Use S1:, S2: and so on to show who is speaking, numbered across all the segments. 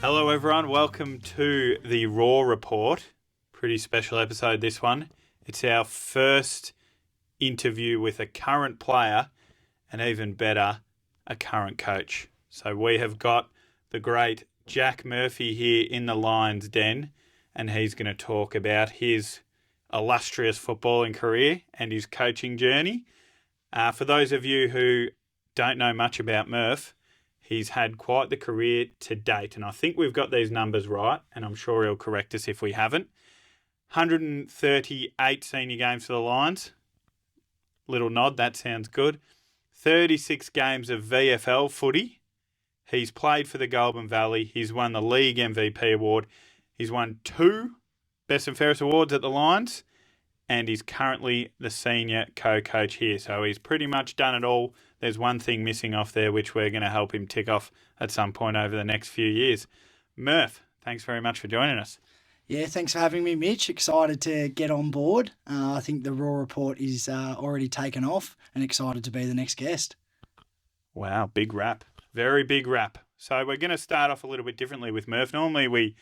S1: Hello everyone, welcome to the Raw Report. Pretty special episode this one. It's our first interview with a current player and even better, a current coach. So we have got the great Jack Murphy here in the Lions Den, and he's going to talk about his illustrious footballing career and his coaching journey. For those of you who don't know much about Murph, he's had quite the career to date, and I think we've got these numbers right, and I'm sure he'll correct us if we haven't. 138 senior games for the Lions. Little nod, that sounds good. 36 games of VFL footy. He's played for the Goulburn Valley. He's won the League MVP award. He's won 2 Best and Fairest awards at the Lions, and he's currently the senior co-coach here. So he's pretty much done it all. There's one thing missing off there, which we're going to help him tick off at some point over the next few years. Murph, thanks very much for joining us.
S2: Yeah, thanks for having me, Mitch. Excited to get on board. I think the Raw Report is already taken off and excited to be the next guest.
S1: Wow, big rap. Very big rap. So we're going to start off a little bit differently with Murph. Normally we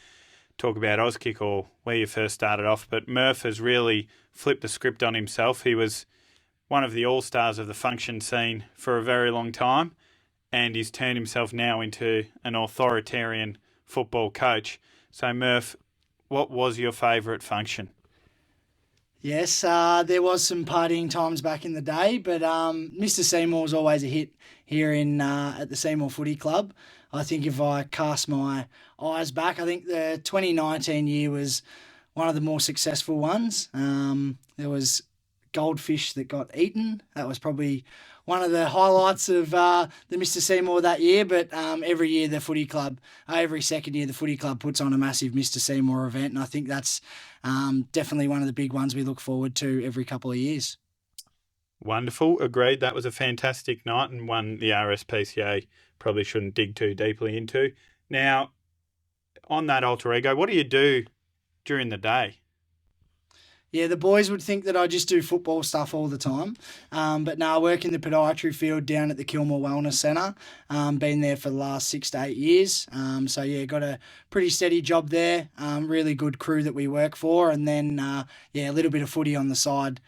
S1: talk about Auskick or where you first started off, but Murph has really flipped the script on himself. He was one of the all-stars of the function scene for a very long time, and he's turned himself now into an authoritarian football coach. So Murph, what was your favourite function?
S2: Yes, there was some partying times back in the day, but Mr. Seymour's always a hit here at the Seymour Footy Club. I think if I cast my eyes back, I think the 2019 year was one of the more successful ones. There was goldfish that got eaten. That was probably one of the highlights of the Mr. Seymour that year, but every year the footy club, every second year the footy club puts on a massive Mr. Seymour event, and I think that's definitely one of the big ones we look forward to every couple of years.
S1: Wonderful. Agreed. That was a fantastic night and one the RSPCA probably shouldn't dig too deeply into. Now, on that alter ego, what do you do during the day?
S2: Yeah, the boys would think that I just do football stuff all the time. But no, I work in the podiatry field down at the Kilmore Wellness Centre. Been there for the last 6 to 8 years. So, yeah, got a pretty steady job there. Really good crew that we work for. And then, a little bit of footy on the side,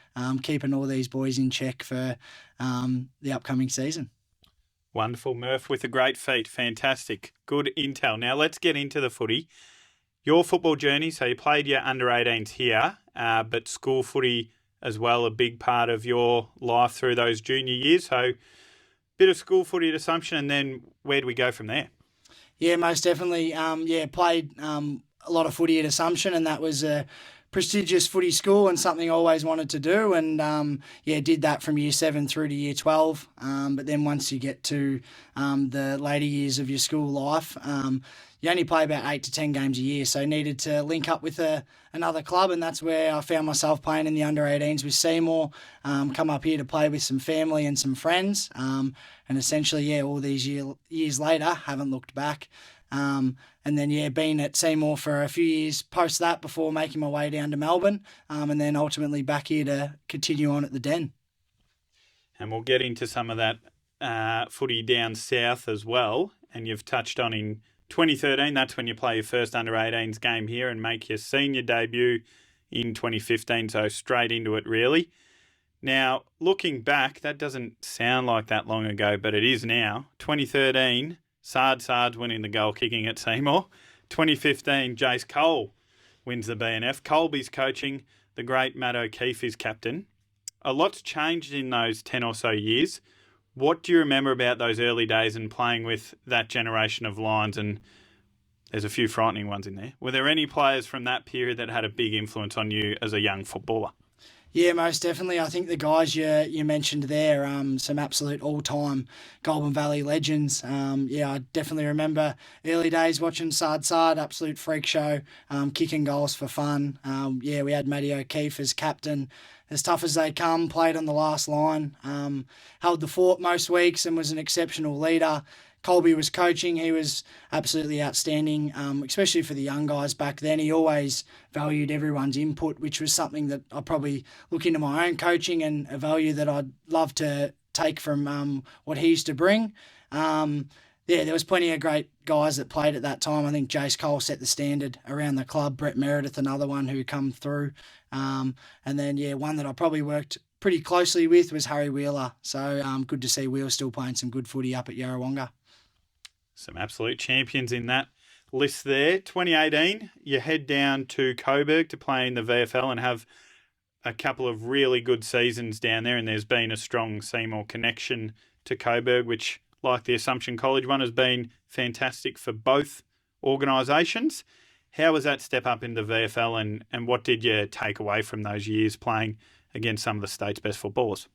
S2: keeping all these boys in check for the upcoming season.
S1: Wonderful, Murph, with a great feat. Fantastic. Good intel. Now, let's get into the footy. Your football journey, so you played your under-18s here, but school footy as well, a big part of your life through those junior years. So bit of school footy at Assumption, and then where do we go from there?
S2: Yeah, most definitely. Played a lot of footy at Assumption, and that was a prestigious footy school and something I always wanted to do. And, did that from year 7 through to year 12. But then once you get to the later years of your school life, you only play about 8 to 10 games a year, so needed to link up with another club, and that's where I found myself playing in the under-18s with Seymour, come up here to play with some family and some friends, and essentially, all these years later, haven't looked back. And then, been at Seymour for a few years post that before making my way down to Melbourne, and then ultimately back here to continue on at the Den.
S1: And we'll get into some of that footy down south as well, and you've touched on in 2013, that's when you play your first under-18s game here and make your senior debut in 2015, so straight into it really. Now, looking back, that doesn't sound like that long ago, but it is now. 2013, Sard's winning the goal kicking at Seymour. 2015, Jace Cole wins the BNF. Colby's coaching, the great Matt O'Keefe is captain. A lot's changed in those 10 or so years. What do you remember about those early days and playing with that generation of Lions? And there's a few frightening ones in there. Were there any players from that period that had a big influence on you as a young footballer?
S2: Yeah, most definitely. I think the guys you mentioned there, some absolute all-time Goulburn Valley legends. I definitely remember early days watching Sard, absolute freak show, kicking goals for fun. We had Matty O'Keefe as captain, as tough as they come, played on the last line, held the fort most weeks and was an exceptional leader. Colby was coaching. He was absolutely outstanding, especially for the young guys back then. He always valued everyone's input, which was something that I probably look into my own coaching and a value that I'd love to take from what he used to bring. Yeah, there was plenty of great guys that played at that time. I think Jace Cole set the standard around the club. Brett Meredith, another one who come through. And then, one that I probably worked pretty closely with was Harry Wheeler. So good to see Wheeler still playing some good footy up at Yarrawonga.
S1: Some absolute champions in that list there. 2018, you head down to Coburg to play in the VFL and have a couple of really good seasons down there, and there's been a strong Seymour connection to Coburg, which, like the Assumption College one, has been fantastic for both organisations. How was that step up into VFL, and what did you take away from those years playing against some of the state's best footballers?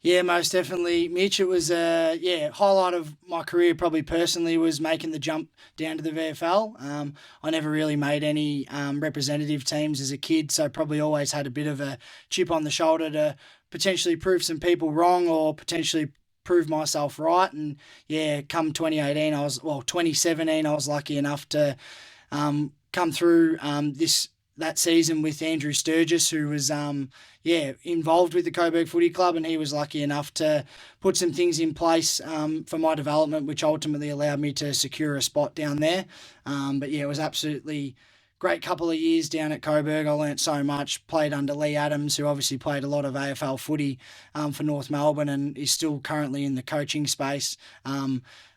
S2: Yeah, most definitely, Mitch. It was highlight of my career probably personally was making the jump down to the VFL. I never really made any representative teams as a kid, so probably always had a bit of a chip on the shoulder to potentially prove some people wrong or potentially prove myself right. And come 2018, 2017, I was lucky enough to come through that season with Andrew Sturgis, who was involved with the Coburg Footy Club, and he was lucky enough to put some things in place for my development, which ultimately allowed me to secure a spot down there. It was absolutely great couple of years down at Coburg. I learnt so much, played under Lee Adams, who obviously played a lot of AFL footy for North Melbourne and is still currently in the coaching space.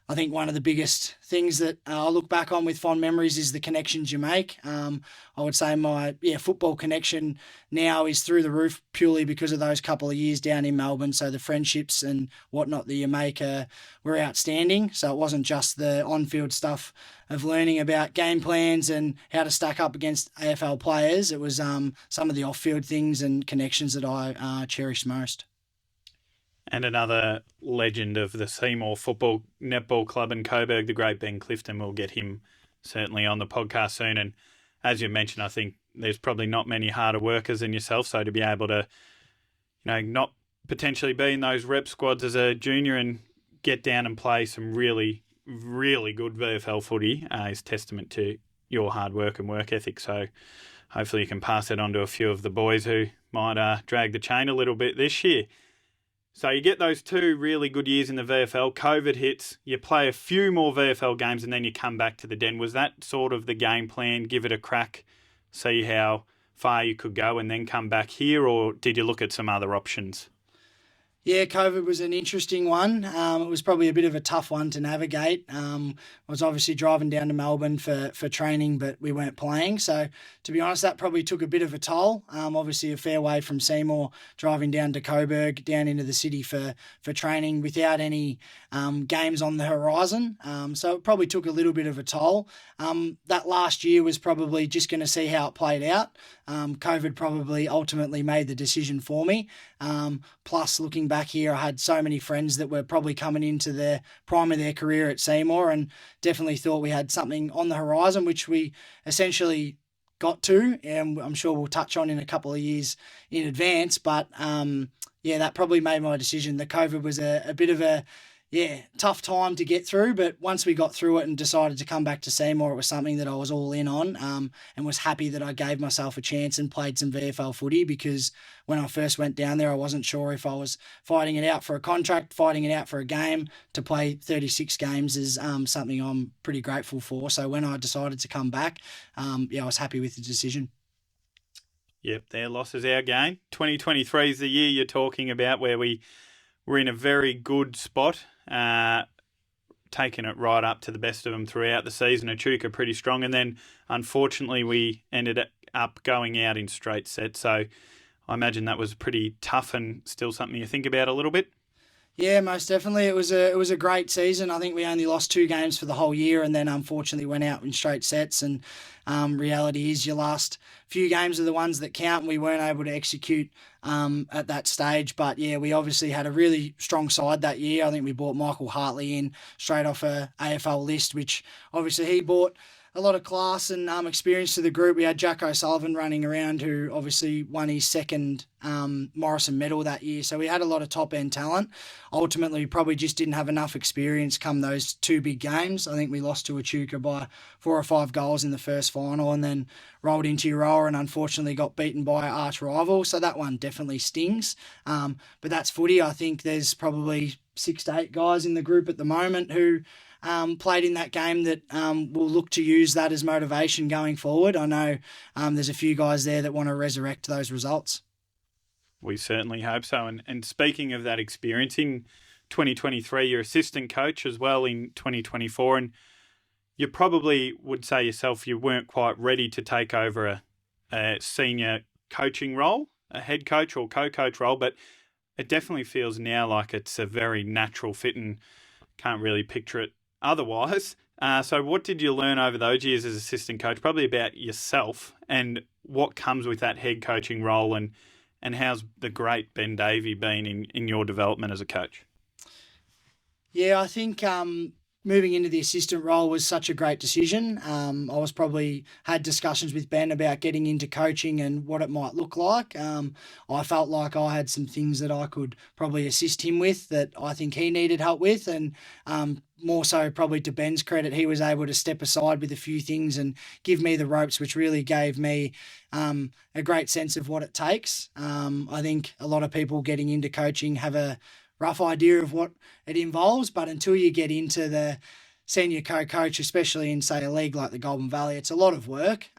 S2: I think one of the biggest things that I look back on with fond memories is the connections you make. I would say my football connection now is through the roof purely because of those couple of years down in Melbourne. So the friendships and whatnot that you make were outstanding. So it wasn't just the on-field stuff of learning about game plans and how to stack up against AFL players. It was some of the off-field things and connections that I cherished most.
S1: And another legend of the Seymour Football Netball Club in Coburg, the great Ben Clifton. We'll get him certainly on the podcast soon. And as you mentioned, I think there's probably not many harder workers than yourself. So to be able to, not potentially be in those rep squads as a junior and get down and play some really, really good VFL footy is testament to your hard work and work ethic. So hopefully you can pass it on to a few of the boys who might drag the chain a little bit this year. So you get those 2 really good years in the VFL, COVID hits, you play a few more VFL games and then you come back to the Den. Was that sort of the game plan, give it a crack, see how far you could go and then come back here, or did you look at some other options?
S2: Yeah, COVID was an interesting one. It was probably a bit of a tough one to navigate. I was obviously driving down to Melbourne for training, but we weren't playing. So to be honest, that probably took a bit of a toll. Obviously a fair way from Seymour, driving down to Coburg, down into the city for training without any games on the horizon. So it probably took a little bit of a toll. That last year was probably just going to see how it played out. COVID probably ultimately made the decision for me. Plus, looking back here, I had so many friends that were probably coming into the prime of their career at Seymour and definitely thought we had something on the horizon, which we essentially got to, and I'm sure we'll touch on in a couple of years in advance. But that probably made my decision. The COVID was a bit of a tough time to get through, but once we got through it and decided to come back to Seymour, it was something that I was all in on, and was happy that I gave myself a chance and played some VFL footy, because when I first went down there, I wasn't sure if I was fighting it out for a contract, fighting it out for a game. To play 36 games is something I'm pretty grateful for. So when I decided to come back, I was happy with the decision.
S1: Yep, their loss is our gain. 2023 is the year you're talking about, where we're in a very good spot. Taking it right up to the best of them throughout the season. Echuca pretty strong, and then unfortunately we ended up going out in straight sets. So I imagine that was pretty tough and still something you think about a little bit.
S2: Yeah, most definitely. It was a great season. I think we only lost 2 games for the whole year, and then unfortunately went out in straight sets. And reality is, your last few games are the ones that count, and we weren't able to execute at that stage. But we obviously had a really strong side that year. I think we brought Michael Hartley in straight off a AFL list, which obviously he brought a lot of class and experience to the group. We had Jack O'Sullivan running around, who obviously won his second Morrison medal that year. So we had a lot of top-end talent. Ultimately, we probably just didn't have enough experience come those 2 big games. I think we lost to Echuca by 4 or 5 goals in the first final, and then rolled into Euroa and unfortunately got beaten by our arch rival. So that one definitely stings. But that's footy. I think there's probably 6 to 8 guys in the group at the moment who played in that game that will look to use that as motivation going forward. I know there's a few guys there that want to resurrect those results.
S1: We certainly hope so. And speaking of that experience, in 2023, you're assistant coach as well in 2024, and you probably would say yourself you weren't quite ready to take over a senior coaching role, a head coach or co-coach role, but it definitely feels now like it's a very natural fit and can't really picture it otherwise. So what did you learn over those years as assistant coach, probably about yourself and what comes with that head coaching role, and how's the great Ben Davey been in your development as a coach?
S2: Yeah, I think moving into the assistant role was such a great decision. I was probably had discussions with Ben about getting into coaching and what it might look like. I felt like I had some things that I could probably assist him with that I think he needed help with, and more so probably to Ben's credit, he was able to step aside with a few things and give me the ropes, which really gave me a great sense of what it takes. I think a lot of people getting into coaching have a rough idea of what it involves, but until you get into the senior co-coach, especially in, say, a league like the Golden Valley, it's a lot of work.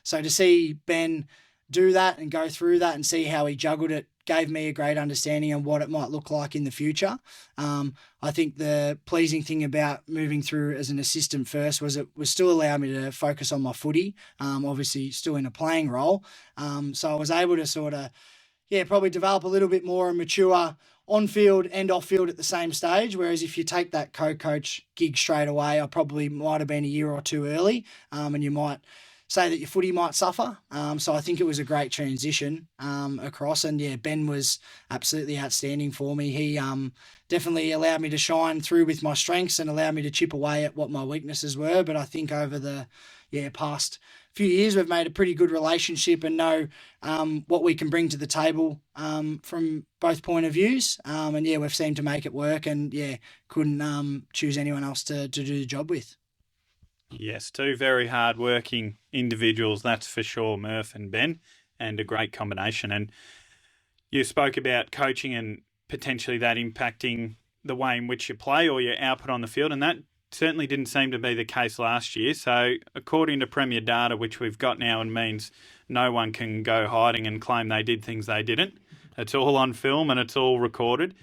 S2: So to see Ben do that and go through that and see how he juggled it gave me a great understanding of what it might look like in the future. I think the pleasing thing about moving through as an assistant first was it was still allowed me to focus on my footy, obviously still in a playing role. So I was able to sort of, probably develop a little bit more and mature on-field and off-field at the same stage, whereas if you take that co-coach gig straight away, I probably might have been a year or two early, and you might say that your footy might suffer. So I think it was a great transition across, and Ben was absolutely outstanding for me. He definitely allowed me to shine through with my strengths and allowed me to chip away at what my weaknesses were, but I think over the past few years we've made a pretty good relationship and know what we can bring to the table from both point of views. And we've seemed to make it work, and couldn't choose anyone else to do the job with.
S1: Yes, two very hard-working individuals, that's for sure, Murph and Ben, and a great combination. And you spoke about coaching and potentially that impacting the way in which you play or your output on the field, and that certainly didn't seem to be the case last year. So according to Premier data, which we've got now and means no one can go hiding and claim they did things they didn't, it's all on film and it's all recorded.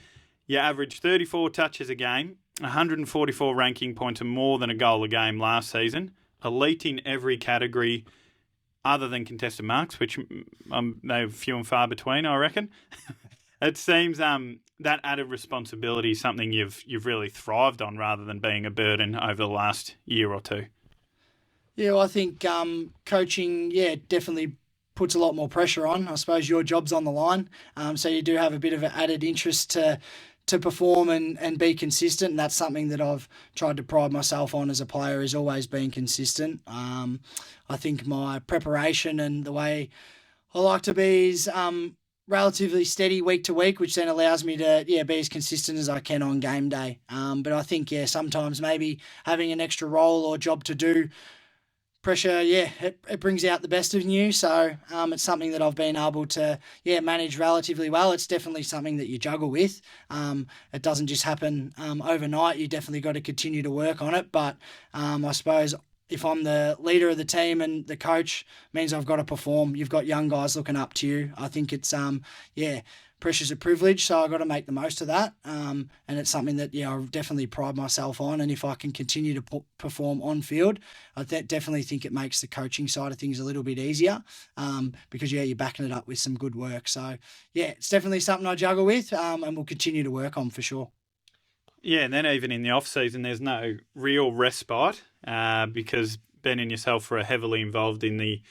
S1: You averaged 34 touches a game, 144 ranking points and more than a goal a game last season, elite in every category other than contested marks, which they're few and far between, I reckon. It seems that added responsibility is something you've really thrived on rather than being a burden over the last year or two.
S2: Yeah, well, I think coaching, definitely puts a lot more pressure on. I suppose your job's on the line, so you do have a bit of an added interest to perform and be consistent, and that's something that I've tried to pride myself on as a player, is always being consistent. I think my preparation and the way I like to be is relatively steady week to week, which then allows me to be as consistent as I can on game day. But I think sometimes maybe having an extra role or job to do, pressure, it brings out the best of you. So it's something that I've been able to manage relatively well. It's definitely something that you juggle with. It doesn't just happen overnight. You definitely got to continue to work on it. But I suppose if I'm the leader of the team and the coach, means I've got to perform. You've got young guys looking up to you. I think it's pressure's a privilege, so I've got to make the most of that. And it's something that I definitely pride myself on. And if I can continue to perform on field, I definitely think it makes the coaching side of things a little bit easier, because you're backing it up with some good work. So it's definitely something I juggle with, and will continue to work on for sure.
S1: Yeah, and then even in the off season, there's no real respite because Ben and yourself are heavily involved in the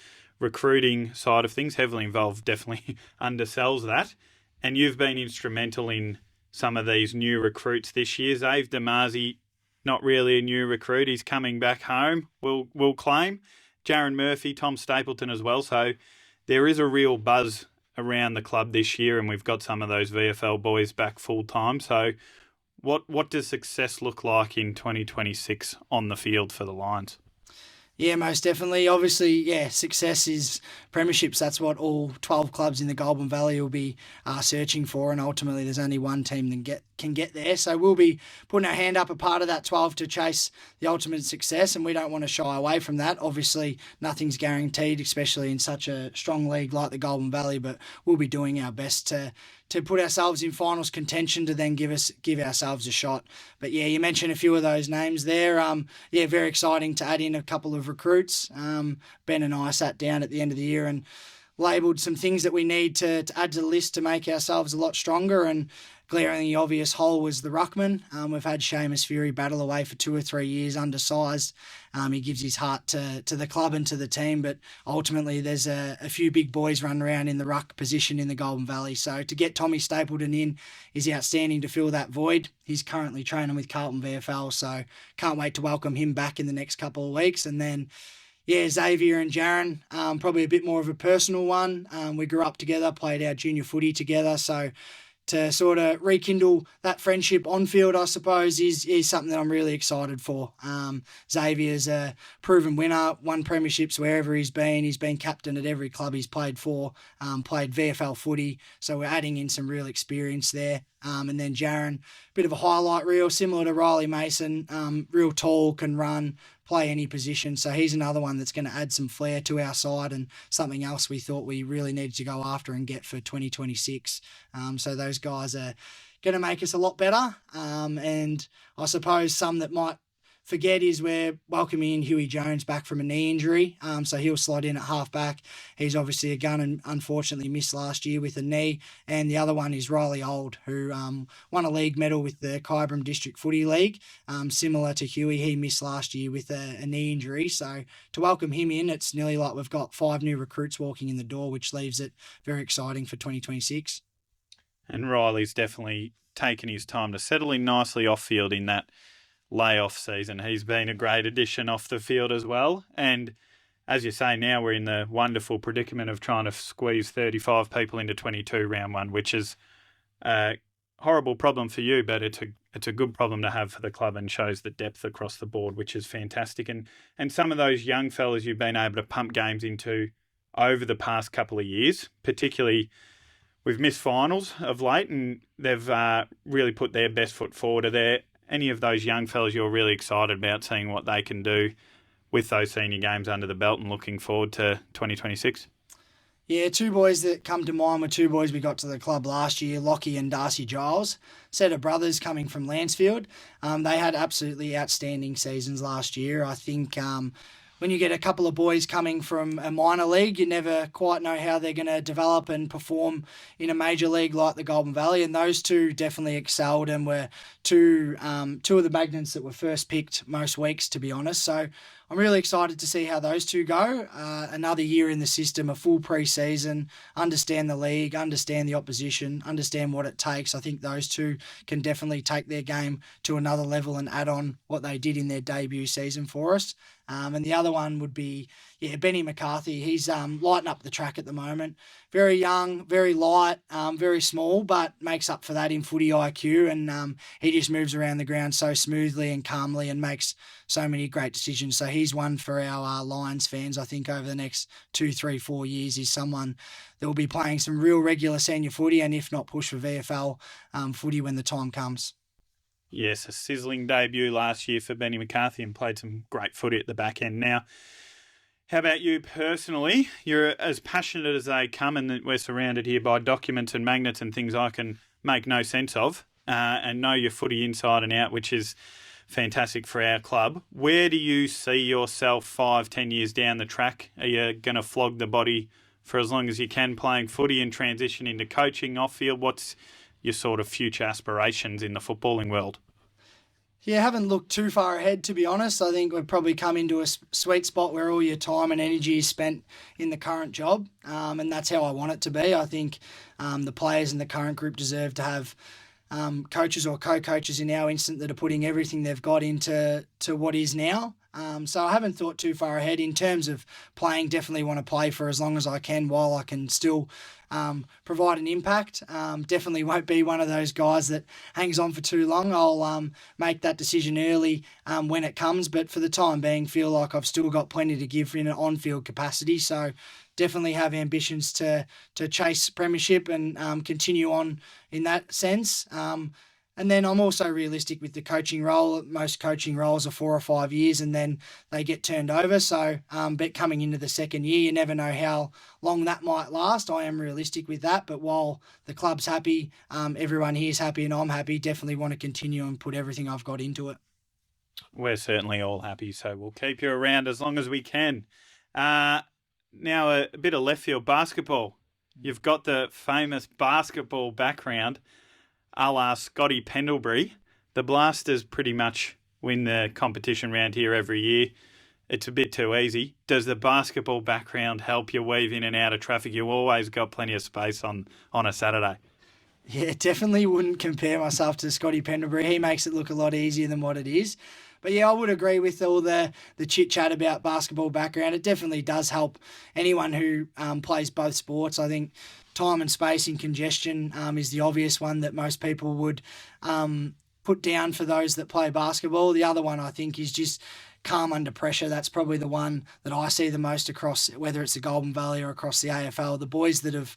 S1: recruiting side of things. Heavily involved definitely undersells that. And you've been instrumental in some of these new recruits this year. Zave Damazi, not really a new recruit. He's coming back home, we'll claim. Jaron Murphy, Tom Stapleton as well. So there is a real buzz around the club this year, and we've got some of those VFL boys back full-time. So what does success look like in 2026 on the field for the Lions?
S2: Yeah, most definitely. Obviously, yeah, success is premierships. That's what all 12 clubs in the Goulburn Valley will be searching for, and ultimately there's only one team that can get there. So we'll be putting our hand up a part of that 12 to chase the ultimate success, and we don't want to shy away from that. Obviously, nothing's guaranteed, especially in such a strong league like the Goulburn Valley, but we'll be doing our best to put ourselves in finals contention to then give ourselves a shot. But yeah, you mentioned a few of those names there. Yeah, very exciting to add in a couple of recruits. Ben and I sat down at the end of the year and labelled some things that we need to add to the list to make ourselves a lot stronger, and glaringly obvious hole was the ruckman. We've had Seamus Fury battle away for 2 or 3 years, undersized. He gives his heart to the club and to the team, but ultimately there's a few big boys running around in the ruck position in the Goulburn Valley. So to get Tommy Stapleton in is outstanding to fill that void. He's currently training with Carlton VFL, so can't wait to welcome him back in the next couple of weeks. And then yeah, Xavier and Jaron, probably a bit more of a personal one. We grew up together, played our junior footy together, so to sort of rekindle that friendship on field, I suppose, is something that I'm really excited for. Xavier's a proven winner, won premierships wherever he's been. He's been captain at every club he's played for, played VFL footy, so we're adding in some real experience there. And then Jaron, bit of a highlight reel, similar to Riley Mason, real tall, can run, play any position. So he's another one that's going to add some flair to our side, and something else we thought we really needed to go after and get for 2026. So those guys are going to make us a lot better. And I suppose some that might forget is we're welcoming in Huey Jones back from a knee injury. So he'll slot in at halfback. He's obviously a gun and unfortunately missed last year with a knee. And the other one is Riley Old, who won a league medal with the Kyabram District Footy League. Similar to Huey, he missed last year with a knee injury. So to welcome him in, it's nearly like we've got 5 new recruits walking in the door, which leaves it very exciting for 2026.
S1: And Riley's definitely taken his time to settle in nicely off field in that layoff season. He's been a great addition off the field as well. And as you say, now we're in the wonderful predicament of trying to squeeze 35 people into 22 round one, which is a horrible problem for you, but it's a good problem to have for the club and shows the depth across the board, which is fantastic. And some of those young fellas you've been able to pump games into over the past couple of years, particularly we've missed finals of late, and they've really put their best foot forward. Are there any of those young fellas you're really excited about seeing what they can do with those senior games under the belt and looking forward to 2026?
S2: Yeah, 2 boys that come to mind were 2 boys we got to the club last year, Lockie and Darcy Giles, set of brothers coming from Lansfield. They had absolutely outstanding seasons last year. I think when you get a couple of boys coming from a minor league, you never quite know how they're going to develop and perform in a major league like the Goulburn Valley. And those 2 definitely excelled and were two of the magnets that were first picked most weeks, to be honest. So I'm really excited to see how those 2 go. Another year in the system, a full pre-season, understand the league, understand the opposition, understand what it takes. I think those 2 can definitely take their game to another level and add on what they did in their debut season for us. And the other one would be, Benny McCarthy. He's lighting up the track at the moment. Very young, very light, very small, but makes up for that in footy IQ. And he just moves around the ground so smoothly and calmly and makes so many great decisions. So he's one for our Lions fans, I think, over the next 2, 3, 4 years. He's someone that will be playing some real regular senior footy, and if not, push for VFL footy when the time comes.
S1: Yes, a sizzling debut last year for Benny McCarthy and played some great footy at the back end. Now, how about you personally? You're as passionate as they come, and we're surrounded here by documents and magnets and things I can make no sense of, and know your footy inside and out, which is fantastic for our club. Where do you see yourself 5, 10 years down the track? Are you going to flog the body for as long as you can playing footy and transition into coaching off field? What's your sort of future aspirations in the footballing world?
S2: Yeah, haven't looked too far ahead, to be honest. I think we've probably come into a sweet spot where all your time and energy is spent in the current job, and that's how I want it to be. I think the players in the current group deserve to have coaches or co-coaches in our instance that are putting everything they've got into what is now. So I haven't thought too far ahead in terms of playing. Definitely want to play for as long as I can while I can still provide an impact. Definitely won't be one of those guys that hangs on for too long. I'll make that decision early when it comes, but for the time being, feel like I've still got plenty to give in an on-field capacity. So definitely have ambitions to chase premiership and continue on in that sense. And then I'm also realistic with the coaching role. Most coaching roles are 4 or 5 years and then they get turned over. So, but coming into the second year, you never know how long that might last. I am realistic with that. But while the club's happy, everyone here's happy and I'm happy, definitely want to continue and put everything I've got into it.
S1: We're certainly all happy, so we'll keep you around as long as we can. Now, a bit of left field basketball. You've got the famous basketball background, a la Scotty Pendlebury. The Blasters pretty much win the competition round here every year. It's a bit too easy. Does the basketball background help you weave in and out of traffic? You always got plenty of space on a Saturday.
S2: Yeah, definitely wouldn't compare myself to Scotty Pendlebury. He makes it look a lot easier than what it is. But yeah, I would agree with all the chit-chat about basketball background. It definitely does help anyone who plays both sports. I think time and space and congestion is the obvious one that most people would put down for those that play basketball. The other one I think is just calm under pressure. That's probably the one that I see the most across, whether it's the Golden Valley or across the AFL. The boys that have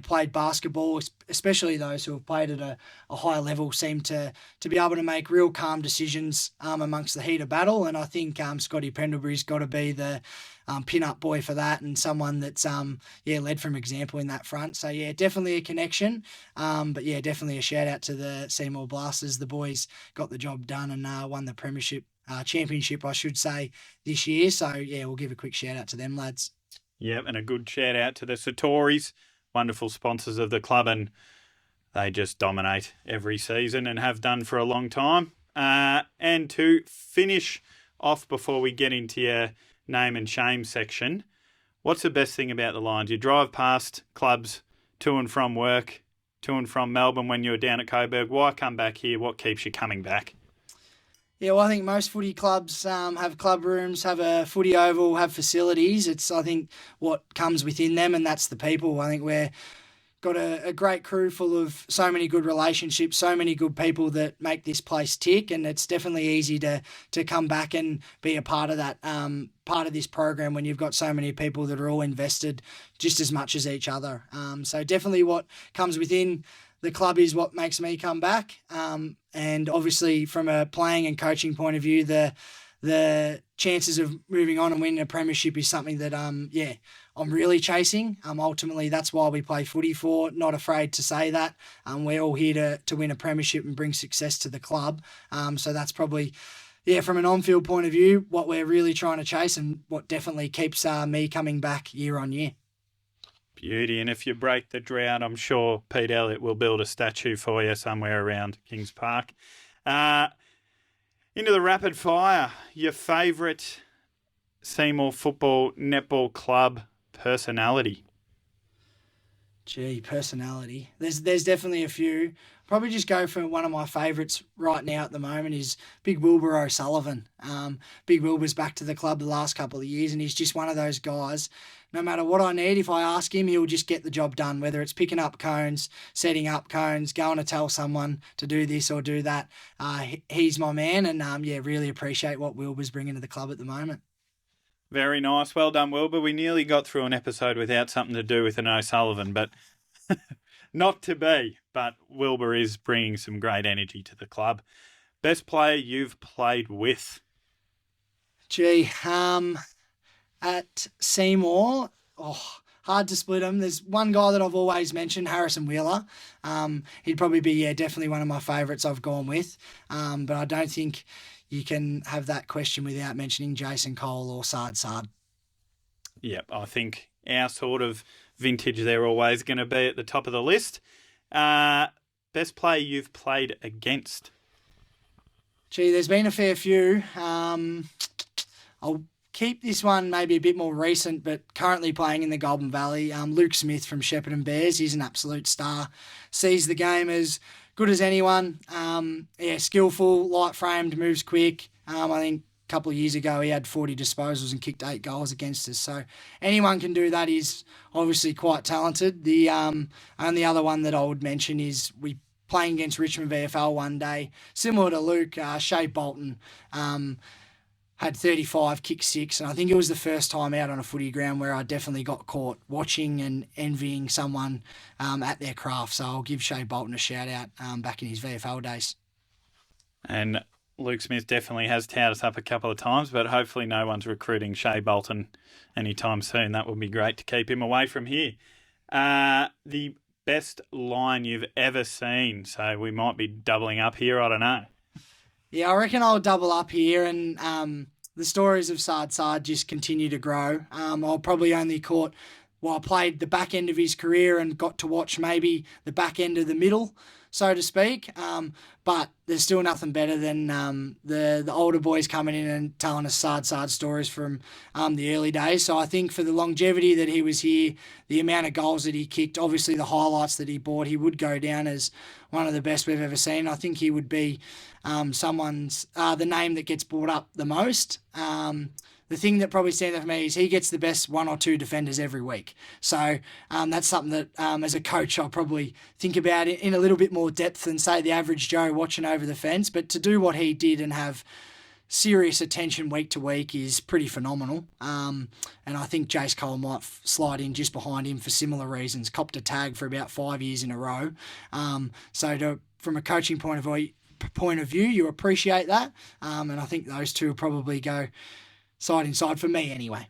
S2: played basketball, especially those who have played at a high level, seem to be able to make real calm decisions amongst the heat of battle. And I think Scotty Pendlebury's got to be the pin-up boy for that, and someone that's led from example in that front. So yeah, definitely a connection. But yeah, definitely a shout out to the Seymour Blasters. The boys got the job done and won the championship, I should say, this year. So yeah, we'll give a quick shout out to them lads.
S1: Yep, and a good shout out to the Satoris, wonderful sponsors of the club, and they just dominate every season and have done for a long time. And to finish off before we get into your name and shame section, what's the best thing about the Lions? You drive past clubs to and from work, to and from Melbourne when you were down at Coburg. Why come back here? What keeps you coming back?
S2: Yeah, well, I think most footy clubs have club rooms, have a footy oval, have facilities. It's, I think, what comes within them, and that's the people. I think we're got a great crew full of so many good relationships, so many good people that make this place tick, and it's definitely easy to come back and be a part of that, part of this program when you've got so many people that are all invested just as much as each other. So definitely what comes within the club is what makes me come back. And obviously from a playing and coaching point of view, the chances of moving on and winning a premiership is something that, I'm really chasing. Ultimately, that's why we play footy for, not afraid to say that. We're all here to win a premiership and bring success to the club. So that's probably, from an on-field point of view, what we're really trying to chase and what definitely keeps me coming back year on year.
S1: Beauty. And if you break the drought, I'm sure Pete Elliott will build a statue for you somewhere around Kings Park. Into the rapid fire. Your favourite Seymour Football Netball Club personality?
S2: Personality. There's definitely a few. Probably just go for one of my favourites right now at the moment is Big Wilbur O'Sullivan. Big Wilbur's back to the club the last couple of years, and he's just one of those guys. No matter what I need, if I ask him, he'll just get the job done, whether it's picking up cones, setting up cones, going to tell someone to do this or do that. He's my man, and really appreciate what Wilbur's bringing to the club at the moment.
S1: Very nice. Well done, Wilbur. We nearly got through an episode without something to do with an O'Sullivan, but not to be. But Wilbur is bringing some great energy to the club. Best player you've played with?
S2: At Seymour, hard to split them. There's one guy that I've always mentioned, Harrison Wheeler. He'd probably be, definitely one of my favourites I've gone with. But I don't think you can have that question without mentioning Jason Cole or Sard.
S1: Yep, I think our sort of vintage, they're always going to be at the top of the list. Best player you've played against?
S2: There's been a fair few. I'll keep this one maybe a bit more recent, but currently playing in the Golden Valley. Luke Smith from Shepparton Bears. He's an absolute star. Sees the game as good as anyone. Skillful, light-framed, moves quick. I think couple of years ago, he had 40 disposals and kicked 8 goals against us. So anyone can do that. He's obviously quite talented. The only other one that I would mention is we playing against Richmond VFL one day, similar to Luke, Shea Bolton had 35, kicked 6, and I think it was the first time out on a footy ground where I definitely got caught watching and envying someone at their craft. So I'll give Shea Bolton a shout out back in his VFL days.
S1: And Luke Smith definitely has towed us up a couple of times, but hopefully no one's recruiting Shea Bolton anytime soon. That would be great to keep him away from here. The best line you've ever seen. So we might be doubling up here. I don't know.
S2: Yeah, I reckon I'll double up here, and the stories of Saad just continue to grow. I'll probably only caught, I played the back end of his career and got to watch maybe the back end of the middle, so to speak. But there's still nothing better than the older boys coming in and telling us Saad stories from the early days. So I think for the longevity that he was here, the amount of goals that he kicked, obviously the highlights that he brought, he would go down as one of the best we've ever seen. I think he would be someone's the name that gets brought up the most. The thing that probably stands out for me is he gets the best 1 or 2 defenders every week. So that's something that as a coach I'll probably think about it in a little bit more depth than, say, the average Joe watching over the fence. But to do what he did and have serious attention week to week is pretty phenomenal. And I think Jace Cole might slide in just behind him for similar reasons. Copped a tag for about 5 years in a row. From a coaching point of view, you appreciate that. And I think those two will probably go side in side for me anyway.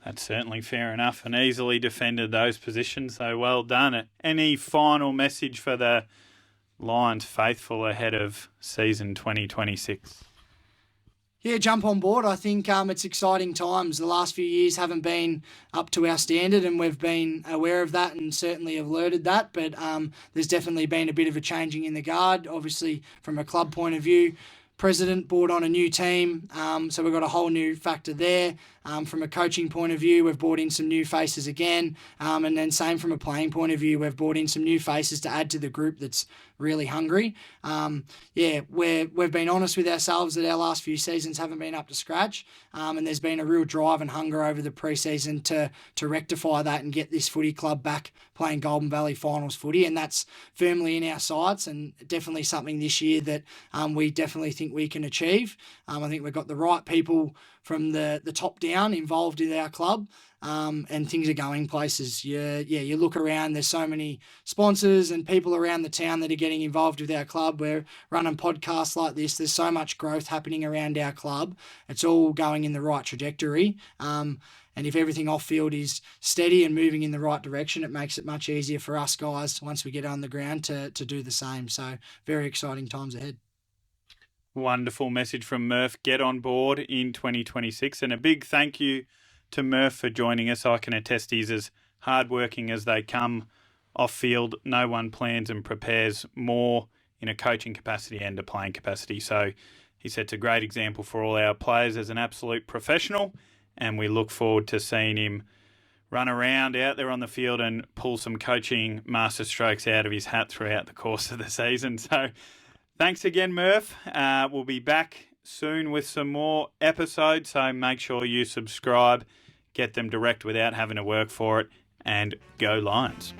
S1: That's certainly fair enough, and easily defended those positions, so well done. Any final message for the Lions faithful ahead of season 2026?
S2: Yeah, jump on board. I think it's exciting times. The last few years haven't been up to our standard, and we've been aware of that and certainly alerted that. But there's definitely been a bit of a changing in the guard. Obviously, from a club point of view, president brought on a new team, so we've got a whole new factor there. From a coaching point of view, we've brought in some new faces again, and then same from a playing point of view, we've brought in some new faces to add to the group that's really hungry. We've been honest with ourselves that our last few seasons haven't been up to scratch, and there's been a real drive and hunger over the pre-season to rectify that and get this footy club back playing Golden Valley finals footy, and that's firmly in our sights and definitely something this year that we definitely think we can achieve. I think we've got the right people from the top down involved in our club, and things are going places. You look around, there's so many sponsors and people around the town that are getting involved with our club. We're running podcasts like this. There's so much growth happening around our club. It's all going in the right trajectory. And if everything off-field is steady and moving in the right direction, it makes it much easier for us guys once we get on the ground to do the same. So very exciting times ahead.
S1: Wonderful message from Murph. Get on board in 2026. And a big thank you to Murph for joining us. I can attest he's as hardworking as they come off-field. No one plans and prepares more in a coaching capacity and a playing capacity. So he sets a great example for all our players as an absolute professional, and we look forward to seeing him run around out there on the field and pull some coaching masterstrokes out of his hat throughout the course of the season. So thanks again, Murph. We'll be back soon with some more episodes, so make sure you subscribe, get them direct without having to work for it, and go Lions.